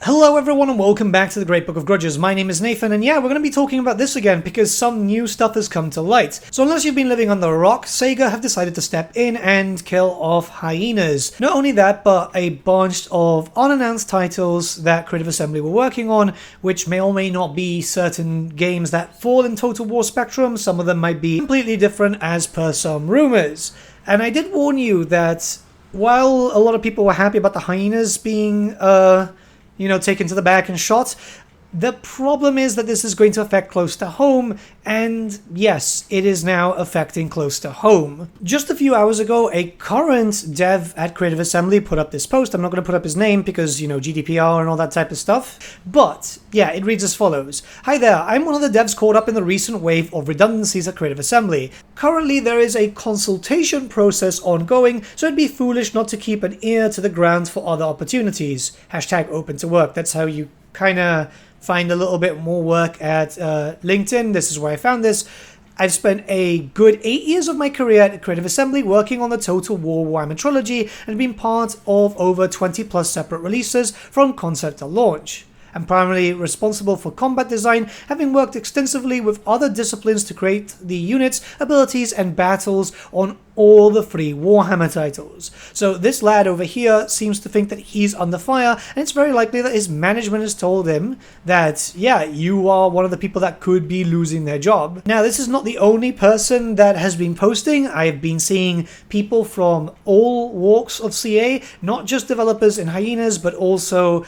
Hello everyone and welcome back to the Great Book of Grudges. My name is Nathan and yeah, we're going to be talking about this again because some new stuff has come to light. So unless you've been living under a rock, SEGA have decided to step in and kill off Hyenas. Not only that, but a bunch of unannounced titles that Creative Assembly were working on, which may or may not be certain games that fall in Total War spectrum. Some of them might be completely different as per some rumors. And I did warn you that while a lot of people were happy about the Hyenas being taken to the back and shot, the problem is that this is going to affect close to home, and yes, it is now affecting close to home. Just a few hours ago, a current dev at Creative Assembly put up this post. I'm not going to put up his name because, GDPR and all that type of stuff. But, yeah, it reads as follows. Hi there, I'm one of the devs caught up in the recent wave of redundancies at Creative Assembly. Currently, there is a consultation process ongoing, so it'd be foolish not to keep an ear to the ground for other opportunities. # open to work. That's how you kind of find a little bit more work at LinkedIn. This is where I found this. I've spent a good 8 years of my career at Creative Assembly working on the Total War Warhammer trilogy and been part of over 20 plus separate releases from concept to launch. I'm primarily responsible for combat design, having worked extensively with other disciplines to create the units, abilities, and battles on all the 3 Warhammer titles. So this lad over here seems to think that he's under fire, and it's very likely that his management has told him that, yeah, you are one of the people that could be losing their job. Now, this is not the only person that has been posting. I've been seeing people from all walks of CA, not just developers in Hyenas, but also,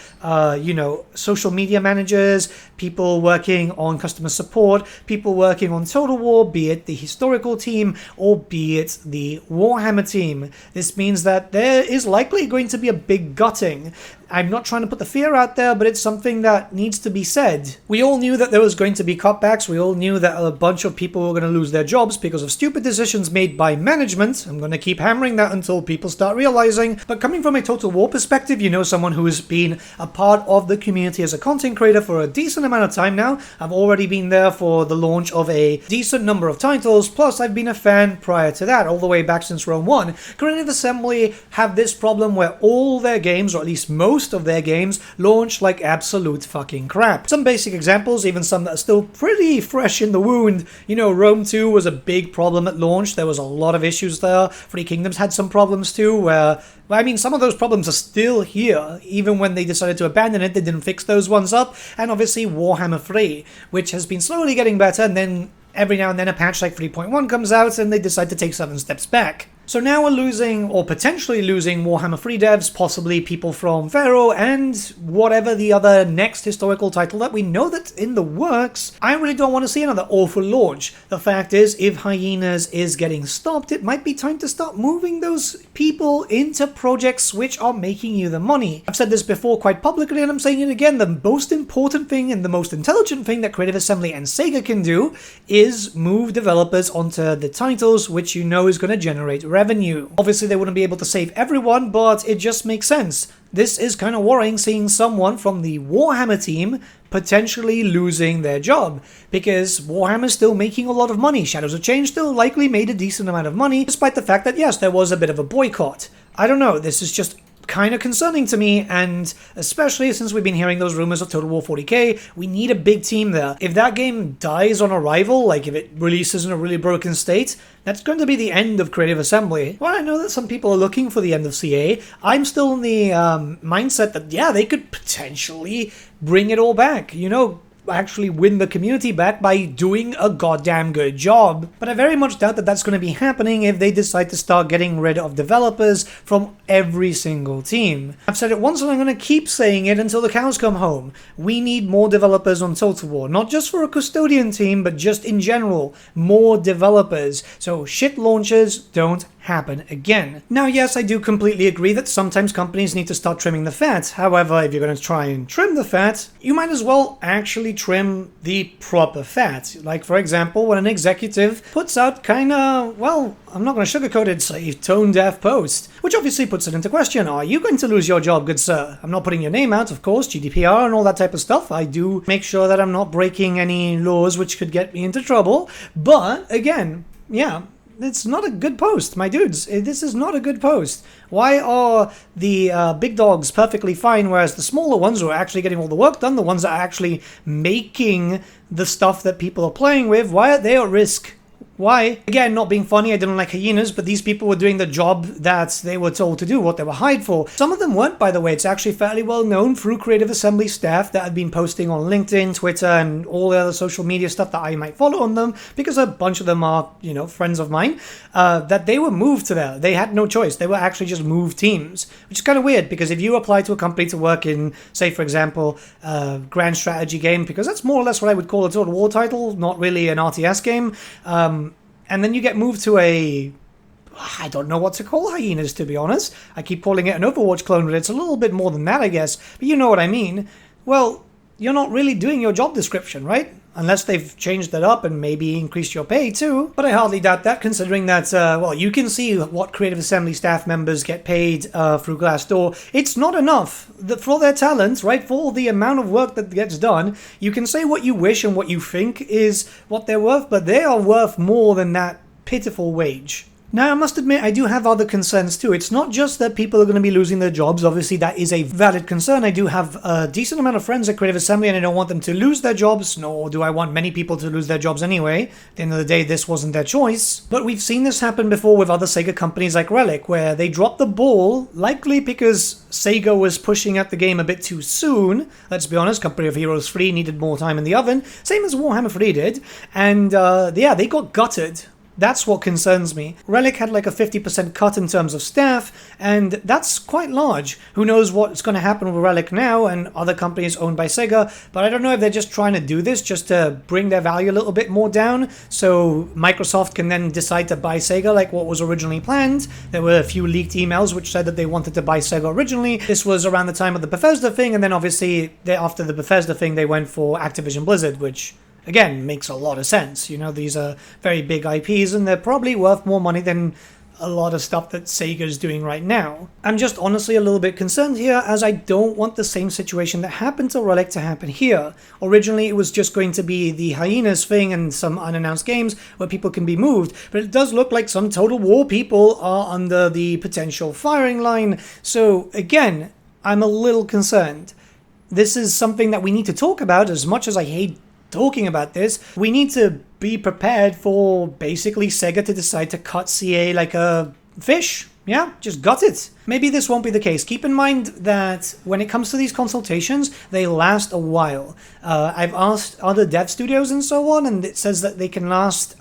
social media managers, people working on customer support, people working on Total War, be it the historical team or be it the Warhammer team. This means that there is likely going to be a big gutting. I'm not trying to put the fear out there, but it's something that needs to be said. We all knew that there was going to be cutbacks. We all knew that a bunch of people were going to lose their jobs because of stupid decisions made by management. I'm going to keep hammering that until people start realizing. But coming from a Total War perspective, someone who has been a part of the community as a content creator for a decent amount of time now. I've already been there for the launch of a decent number of titles, plus I've been a fan prior to that, all the way back since Rowan 1. Creative Assembly have this problem where all their games, or at least most of their games, launch like absolute fucking crap. Some basic examples, even some that are still pretty fresh in the wound. Rome 2 was a big problem at launch. There was a lot of issues there. Three Kingdoms had some problems too, where some of those problems are still here. Even when they decided to abandon it, they didn't fix those ones up. And obviously Warhammer 3, which has been slowly getting better, and then every now and then a patch like 3.1 comes out and they decide to take 7 steps back. So now we're losing, or potentially losing, Warhammer 3 devs, possibly people from Pharaoh, and whatever the other next historical title that we know that's in the works. I really don't want to see another awful launch. The fact is, if Hyenas is getting stopped, it might be time to start moving those people into projects which are making you the money. I've said this before quite publicly, and I'm saying it again. The most important thing and the most intelligent thing that Creative Assembly and SEGA can do is move developers onto the titles which is going to generate revenue. Obviously, they wouldn't be able to save everyone, but it just makes sense. This is kind of worrying, seeing someone from the Warhammer team potentially losing their job, because Warhammer's still making a lot of money. Shadows of Change still likely made a decent amount of money, despite the fact that, yes, there was a bit of a boycott. I don't know, this is just kind of concerning to me, and especially since we've been hearing those rumors of Total War 40k, we need a big team there. If that game dies on arrival, like if it releases in a really broken state, that's going to be the end of Creative Assembly. While I know that some people are looking for the end of CA, I'm still in the mindset that, yeah, they could potentially bring it all back, actually win the community back by doing a goddamn good job. But I very much doubt that that's going to be happening if they decide to start getting rid of developers from every single team. I've said it once and I'm going to keep saying it until the cows come home. We need more developers on Total War, not just for a custodian team, but just in general, more developers. So shit launches don't happen again. Now, yes, I do completely agree that sometimes companies need to start trimming the fat. However, if you're going to try and trim the fat, you might as well actually trim the proper fat. Like, for example, when an executive puts out I'm not going to sugarcoat it, it's a tone-deaf post, which obviously puts it into question. Are you going to lose your job, good sir? I'm not putting your name out, of course, GDPR and all that type of stuff. I do make sure that I'm not breaking any laws which could get me into trouble. But, again, yeah, It's not a good post, my dudes. This is not a good post. Why are the big dogs perfectly fine, whereas the smaller ones who are actually getting all the work done, the ones that are actually making the stuff that people are playing with, why are they at risk? Why? Again, not being funny, I didn't like Hyenas, but these people were doing the job that they were told to do, what they were hired for. Some of them weren't, by the way. It's actually fairly well known through Creative Assembly staff that had been posting on LinkedIn, Twitter, and all the other social media stuff that I might follow on them, because a bunch of them are, you know, friends of mine, that they were moved to there. They had no choice. They were actually just moved teams, which is kind of weird, because if you apply to a company to work in, say, for example, a grand strategy game, because that's more or less what I would call a Total War title, not really an RTS game, and then you get moved to I don't know what to call Hyenas, to be honest. I keep calling it an Overwatch clone, but it's a little bit more than that, I guess. But you know what I mean. Well, you're not really doing your job description, right? Unless they've changed that up and maybe increased your pay too. But I hardly doubt that, considering that, well, you can see what Creative Assembly staff members get paid through Glassdoor. It's not enough for their talent, right? For the amount of work that gets done. You can say what you wish and what you think is what they're worth, but they are worth more than that pitiful wage. Now, I must admit, I do have other concerns too. It's not just that people are going to be losing their jobs. Obviously, that is a valid concern. I do have a decent amount of friends at Creative Assembly, and I don't want them to lose their jobs, nor do I want many people to lose their jobs anyway. At the end of the day, this wasn't their choice. But we've seen this happen before with other SEGA companies like RELIC, where they dropped the ball, likely because SEGA was pushing out the game a bit too soon. Let's be honest, Company of Heroes 3 needed more time in the oven, same as Warhammer 3 did. And yeah, they got gutted. That's what concerns me. Relic had like a 50% cut in terms of staff, and that's quite large. Who knows what's going to happen with Relic now and other companies owned by SEGA, but I don't know if they're just trying to do this just to bring their value a little bit more down, so Microsoft can then decide to buy SEGA like what was originally planned. There were a few leaked emails which said that they wanted to buy SEGA originally. This was around the time of the Bethesda thing, and then obviously after the Bethesda thing they went for Activision Blizzard, which again, makes a lot of sense. You know, these are very big IPs, and they're probably worth more money than a lot of stuff that Sega's doing right now. I'm just honestly a little bit concerned here, as I don't want the same situation that happened to Relic to happen here. Originally, it was just going to be the Hyenas thing and some unannounced games where people can be moved, but it does look like some Total War people are under the potential firing line. So again, I'm a little concerned. This is something that we need to talk about. As much as I hate talking about this, we need to be prepared for basically SEGA to decide to cut CA like a fish. Yeah, just gut it. Maybe this won't be the case. Keep in mind that when it comes to these consultations, they last a while. I've asked other dev studios and so on, and it says that they can last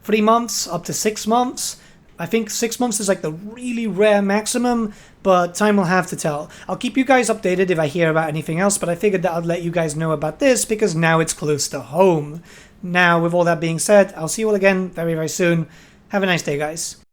3 months up to 6 months. I think 6 months is like the really rare maximum, but time will have to tell. I'll keep you guys updated if I hear about anything else, but I figured that I'd let you guys know about this because now it's close to home. Now, with all that being said, I'll see you all again very, very soon. Have a nice day, guys.